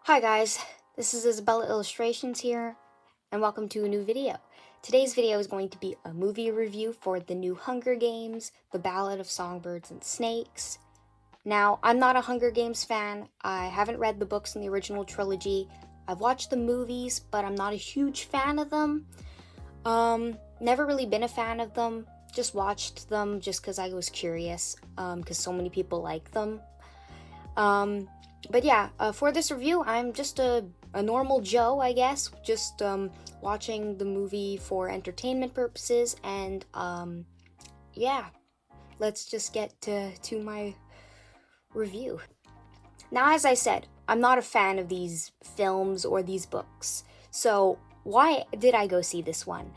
Hi guys, this is Isabella Illustrations here, and welcome to a new video. Today's video is going to be a movie review for the new Hunger Games, The Ballad of Songbirds and Snakes. Now, I'm not a Hunger Games fan. I haven't read the books in the original trilogy. I've watched the movies, but I'm not a huge fan of them. Never really been a fan of them. Just watched them just because I was curious, because so many people like them. But yeah, for this review, I'm just a normal Joe, I guess, just watching the movie for entertainment purposes, and yeah, let's just get to my review. Now, as I said, I'm not a fan of these films or these books, so why did I go see this one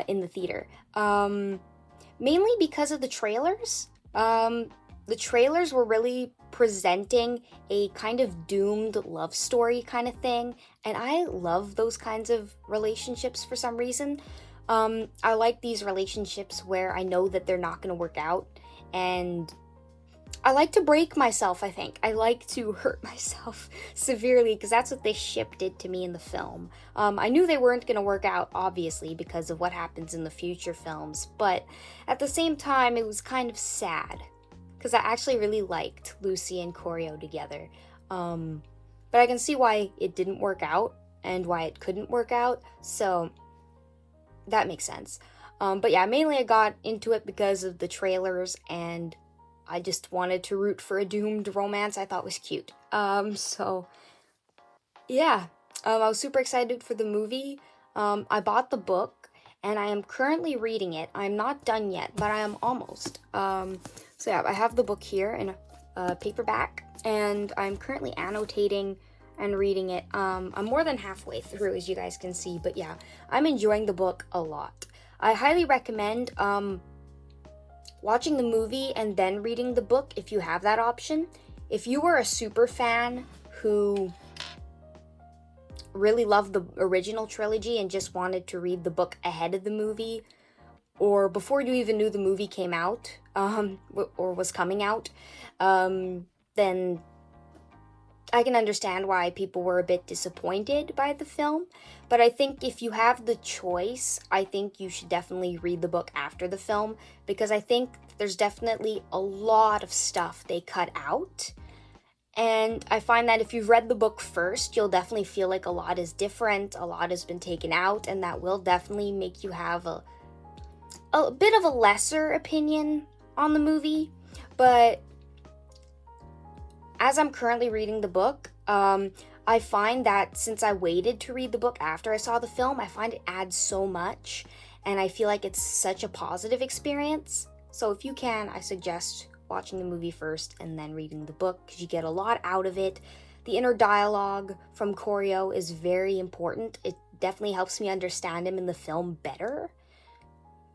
in the theater? Mainly because of the trailers. The trailers were really presenting a kind of doomed love story kind of thing, and I love those kinds of relationships for some reason. I like these relationships where I know that they're not going to work out, and I like to break myself, I think. I like to hurt myself severely, because that's what this ship did to me in the film. I knew they weren't going to work out, obviously, because of what happens in the future films, but at the same time, it was kind of sad, because I actually really liked Lucy and Choreo together. But I can see why it didn't work out, and why it couldn't work out, so that makes sense. But yeah, mainly I got into it because of the trailers, and I just wanted to root for a doomed romance I thought was cute. So yeah, I was super excited for the movie. I bought the book, and I am currently reading it. I'm not done yet, but I am almost. So yeah, I have the book here in a paperback, and I'm currently annotating and reading it. I'm more than halfway through, as you guys can see, but yeah, I'm enjoying the book a lot. I highly recommend watching the movie and then reading the book if you have that option. If you were a super fan who really loved the original trilogy and just wanted to read the book ahead of the movie, or before you even knew the movie came out, or was coming out, then I can understand why people were a bit disappointed by the film. But I think if you have the choice, I think you should definitely read the book after the film, because I think there's definitely a lot of stuff they cut out. And I find that if you've read the book first, you'll definitely feel like a lot is different, a lot has been taken out, and that will definitely make you have a bit of a lesser opinion on the movie. But as I'm currently reading the book, I find that since I waited to read the book after I saw the film, I find it adds so much, and I feel like it's such a positive experience. So if you can, I suggest watching the movie first and then reading the book, because you get a lot out of it. The inner dialogue from Choreo is very important. It definitely helps me understand him in the film better.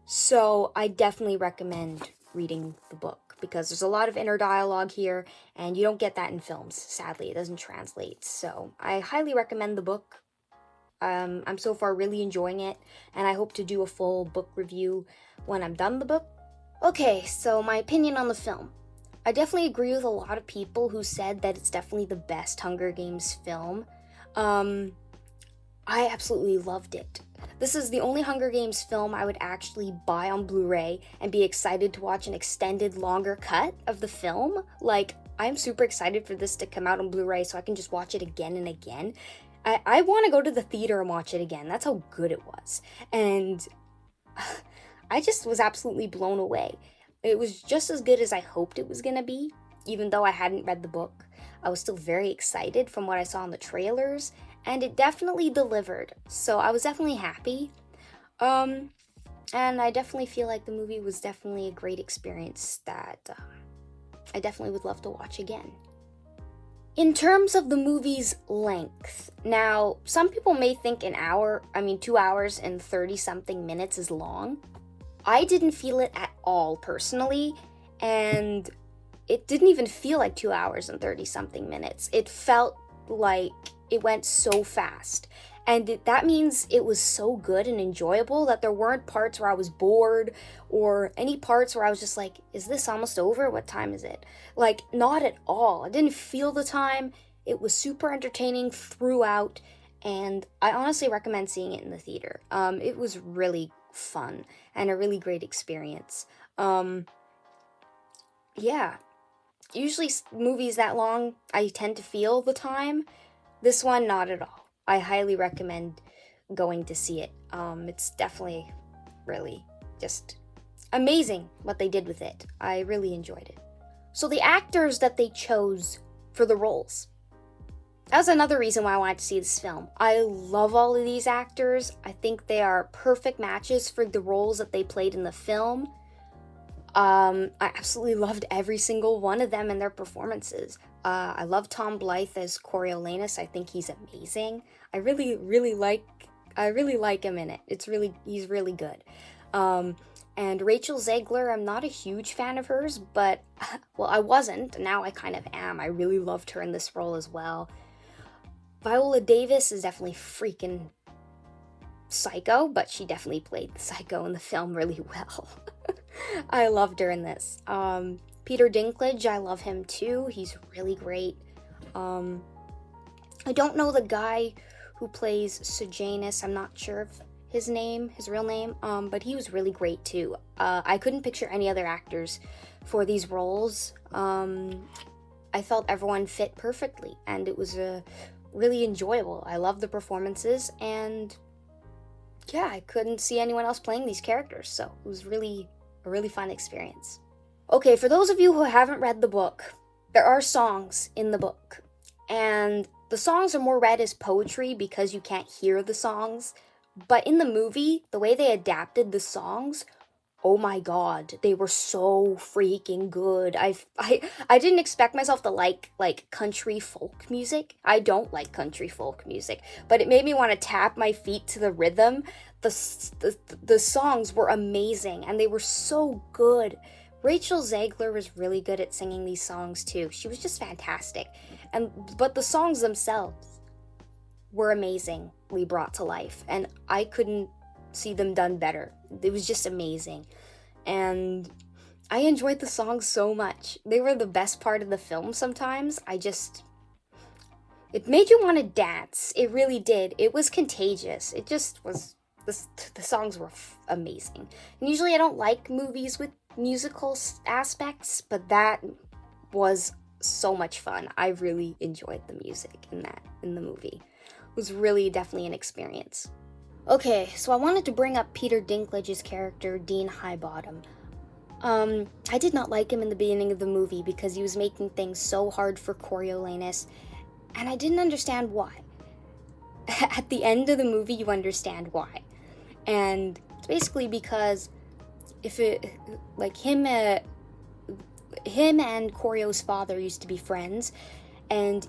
So I definitely recommend reading the book, because there's a lot of inner dialogue here, and you don't get that in films. Sadly, it doesn't translate. So I highly recommend the book. I'm so far really enjoying it, and I hope to do a full book review when I'm done the book. Okay, so my opinion on the film. I definitely agree with a lot of people who said that it's definitely the best Hunger Games film. I absolutely loved it. This is the only Hunger Games film I would actually buy on Blu-ray and be excited to watch an extended, longer cut of the film. Like, I'm super excited for this to come out on Blu-ray so I can just watch it again and again. I want to go to the theater and watch it again. That's how good it was. And I just was absolutely blown away. It was just as good as I hoped it was going to be, even though I hadn't read the book. I was still very excited from what I saw in the trailers, and it definitely delivered. So I was definitely happy. And I definitely feel like the movie was definitely a great experience that I definitely would love to watch again. In terms of the movie's length, now, some people may think 2 hours and 30-something minutes is long. I didn't feel it at all, personally, and it didn't even feel like 2 hours and 30-something minutes. It felt like it went so fast, and that means it was so good and enjoyable that there weren't parts where I was bored, or any parts where I was just like, is this almost over? What time is it? Like, not at all. I didn't feel the time, It was super entertaining throughout, and I honestly recommend seeing it in the theater. It was really fun and a really great experience. Yeah, usually movies that long, I tend to feel the time. This one, not at all. I highly recommend going to see it. It's definitely really just amazing what they did with it. I really enjoyed it. So the actors that they chose for the roles. That was another reason why I wanted to see this film. I love all of these actors. I think they are perfect matches for the roles that they played in the film. I absolutely loved every single one of them and their performances. I love Tom Blythe as Coriolanus. I think he's amazing. I really like him in it. He's really good. And Rachel Zegler, I'm not a huge fan of hers, but, well, I wasn't. Now I kind of am. I really loved her in this role as well. Viola Davis is definitely freaking psycho, but she definitely played the psycho in the film really well. I loved her in this. Peter Dinklage, I love him too. He's really great. I don't know the guy who plays Sejanus. I'm not sure of his real name, but he was really great too. I couldn't picture any other actors for these roles. I felt everyone fit perfectly, and it was really enjoyable. I loved the performances, and yeah, I couldn't see anyone else playing these characters, so it was really a really fun experience. Okay, for those of you who haven't read the book, there are songs in the book, and the songs are more read as poetry because you can't hear the songs, but in the movie, the way they adapted the songs, oh my god, they were so freaking good. I didn't expect myself to like country folk music. I don't like country folk music, but it made me want to tap my feet to the rhythm. The songs were amazing, and they were so good. Rachel Zegler was really good at singing these songs too. She was just fantastic. But the songs themselves were amazingly brought to life, and I couldn't see them done better. It was just amazing, and I enjoyed the songs so much. They were the best part of the film sometimes. It made you want to dance. It really did. It was contagious. It just was, the songs were amazing. And usually I don't like movies with musical aspects, but that was so much fun. I really enjoyed the music in the movie. It was really definitely an experience. Okay, so I wanted to bring up Peter Dinklage's character, Dean Highbottom. I did not like him in the beginning of the movie because he was making things so hard for Coriolanus, and I didn't understand why. At the end of the movie, you understand why. And it's basically because him and Corio's father used to be friends, and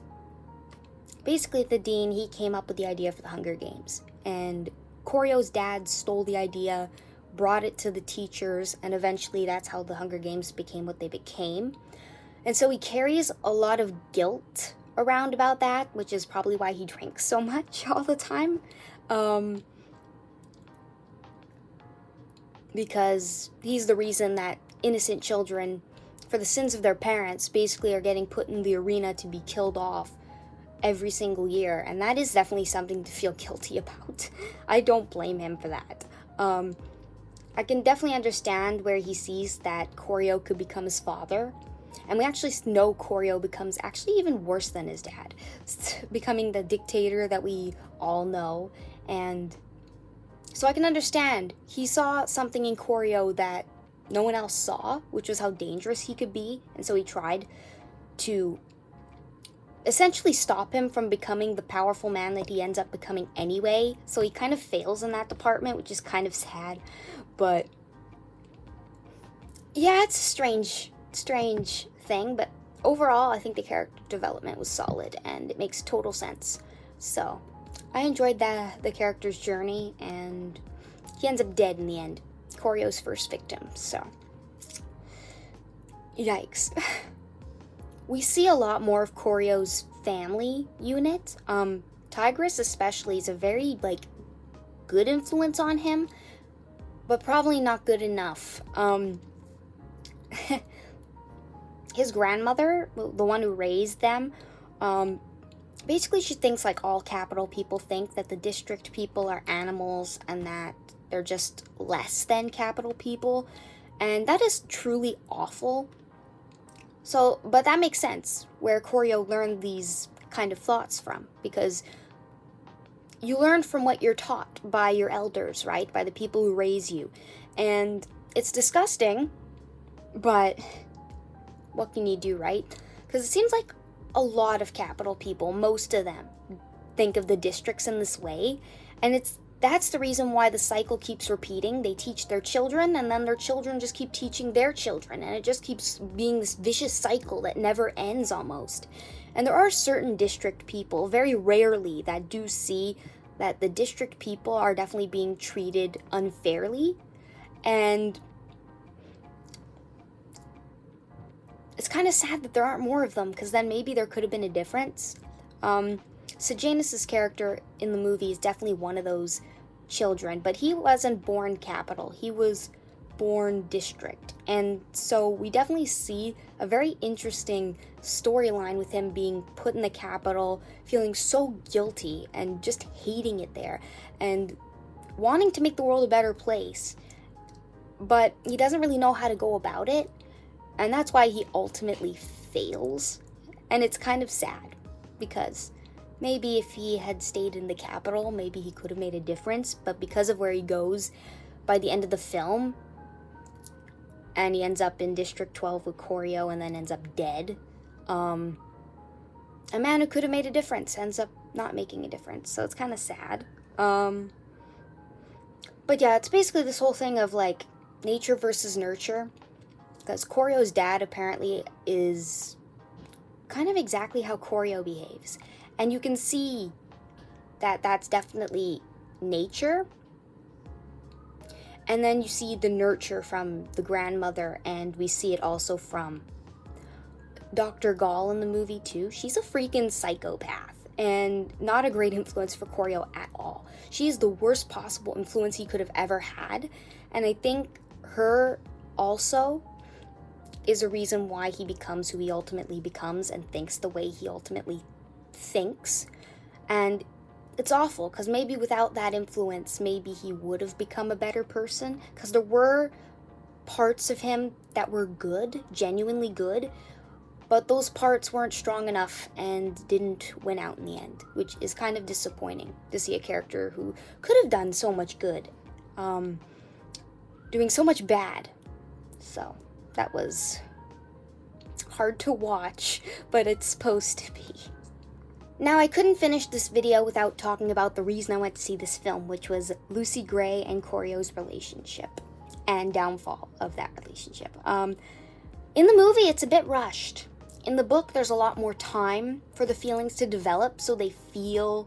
basically the dean, he came up with the idea for the Hunger Games, and Corio's dad stole the idea, brought it to the teachers, and eventually that's how the Hunger Games became what they became. And so he carries a lot of guilt around about that, which is probably why he drinks so much all the time. Because he's the reason that innocent children, for the sins of their parents, basically are getting put in the arena to be killed off every single year, and that is definitely something to feel guilty about. I don't blame him for that. I can definitely understand where he sees that Corio could become his father, and we actually know Corio becomes actually even worse than his dad, becoming the dictator that we all know, and so I can understand. He saw something in Corio that no one else saw, which was how dangerous he could be, and so he tried to essentially stop him from becoming the powerful man that he ends up becoming anyway. So he kind of fails in that department, which is kind of sad. But yeah, it's a strange thing, but overall I think the character development was solid and it makes total sense. So I enjoyed the character's journey, and he ends up dead in the end. Corio's first victim, so yikes. We see a lot more of Corio's family unit. Tigris especially is a very, good influence on him, but probably not good enough. His grandmother, the one who raised them, basically she thinks, like all capital people think, that the district people are animals and that they're just less than capital people. And that is truly awful. So, but that makes sense where Koryo learned these kind of thoughts from, because you learn from what you're taught by your elders, right? By the people who raise you. And it's disgusting, but what can you do, right? Because it seems like a lot of capital people, most of them, think of the districts in this way. And that's the reason why the cycle keeps repeating. They teach their children, and then their children just keep teaching their children. And it just keeps being this vicious cycle that never ends almost. And there are certain district people, very rarely, that do see that the district people are definitely being treated unfairly. And it's kind of sad that there aren't more of them, because then maybe there could have been a difference. Sejanus' character in the movie is definitely one of those children, but he wasn't born capital. He was born district. And so we definitely see a very interesting storyline with him being put in the capital, feeling so guilty and just hating it there and wanting to make the world a better place. But he doesn't really know how to go about it, and that's why he ultimately fails. And it's kind of sad, because maybe if he had stayed in the capital, maybe he could have made a difference. But because of where he goes by the end of the film, and he ends up in District 12 with Koryo and then ends up dead, a man who could have made a difference ends up not making a difference. So it's kind of sad. But yeah, it's basically this whole thing of like nature versus nurture, because Koryo's dad apparently is kind of exactly how Koryo behaves. And you can see that that's definitely nature. And then you see the nurture from the grandmother, and we see it also from Dr. Gall in the movie too. She's a freaking psychopath and not a great influence for Koryo at all. She is the worst possible influence he could have ever had. And I think her also is a reason why he becomes who he ultimately becomes and thinks the way he ultimately thinks. And it's awful, because maybe without that influence, maybe he would have become a better person, because there were parts of him that were good, genuinely good, but those parts weren't strong enough and didn't win out in the end, which is kind of disappointing to see a character who could have done so much good doing so much bad. So that was hard to watch, but it's supposed to be. Now, I couldn't finish this video without talking about the reason I went to see this film, which was Lucy Gray and Koryo's relationship and downfall of that relationship. In the movie, it's a bit rushed. In the book, there's a lot more time for the feelings to develop, so they feel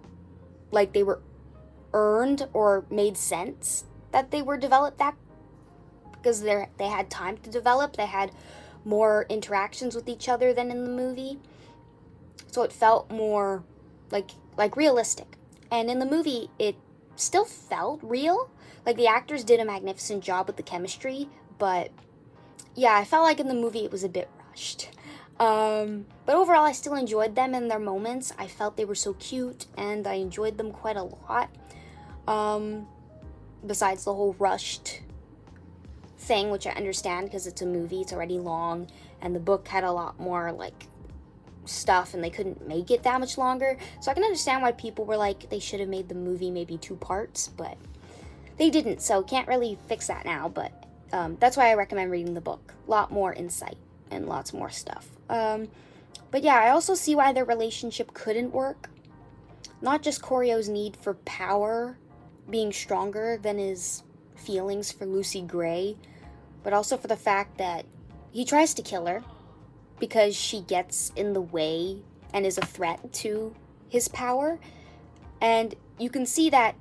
like they were earned or made sense that they were developed, that because they had time to develop. They had more interactions with each other than in the movie. So it felt more like realistic. And in the movie, it still felt real. Like, the actors did a magnificent job with the chemistry, but yeah, I felt like in the movie it was a bit rushed. But overall, I still enjoyed them and their moments. I felt they were so cute, and I enjoyed them quite a lot. Besides the whole rushed thing, which I understand because it's a movie, it's already long, and the book had a lot more, like, stuff, and they couldn't make it that much longer. So I can understand why people were like, they should have made the movie maybe 2 parts, but they didn't, so can't really fix that now. But that's why I recommend reading the book. A lot more insight and lots more stuff. But yeah, I also see why their relationship couldn't work. Not just Koryo's need for power being stronger than his feelings for Lucy Gray, but also for the fact that he tries to kill her because she gets in the way and is a threat to his power. And you can see that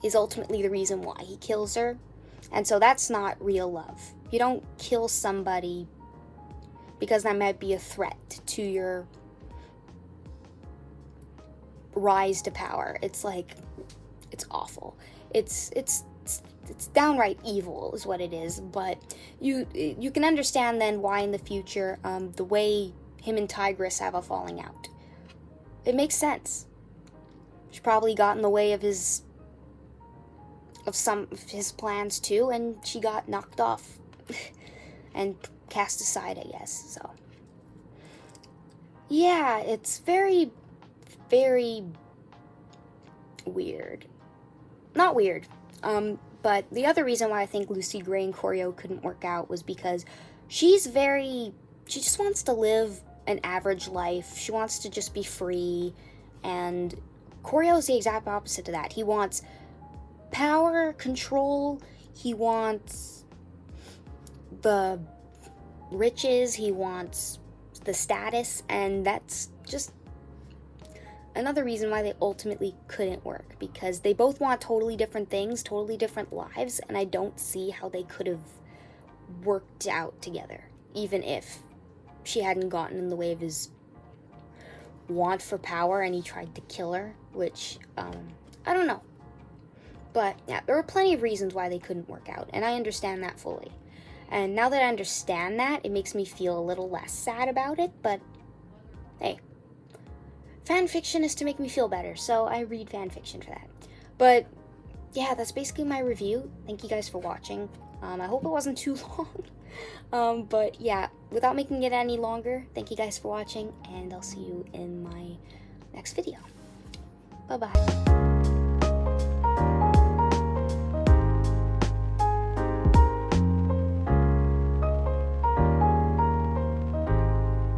is ultimately the reason why he kills her. And so that's not real love. You don't kill somebody because that might be a threat to your rise to power. It's like, it's awful. It's downright evil is what it is. But you can understand then why in the future the way him and Tigress have a falling out. It makes sense. She probably got in the way of some of his plans too, and she got knocked off and cast aside, I guess. So yeah, it's very, very weird. Not weird. But the other reason why I think Lucy Gray and Koryo couldn't work out was because she just wants to live an average life. She wants to just be free. And Koryo's the exact opposite of that. He wants power, control. He wants the riches. He wants the status. And that's just another reason why they ultimately couldn't work, because they both want totally different things, totally different lives, and I don't see how they could have worked out together, even if she hadn't gotten in the way of his want for power and he tried to kill her, which, I don't know. But, yeah, there were plenty of reasons why they couldn't work out, and I understand that fully. And now that I understand that, it makes me feel a little less sad about it, but, hey. Fan fiction is to make me feel better, so I read fan fiction for that. But yeah, that's basically my review. Thank you guys for watching. I hope it wasn't too long. But yeah, without making it any longer, thank you guys for watching, and I'll see you in my next video. Bye-bye.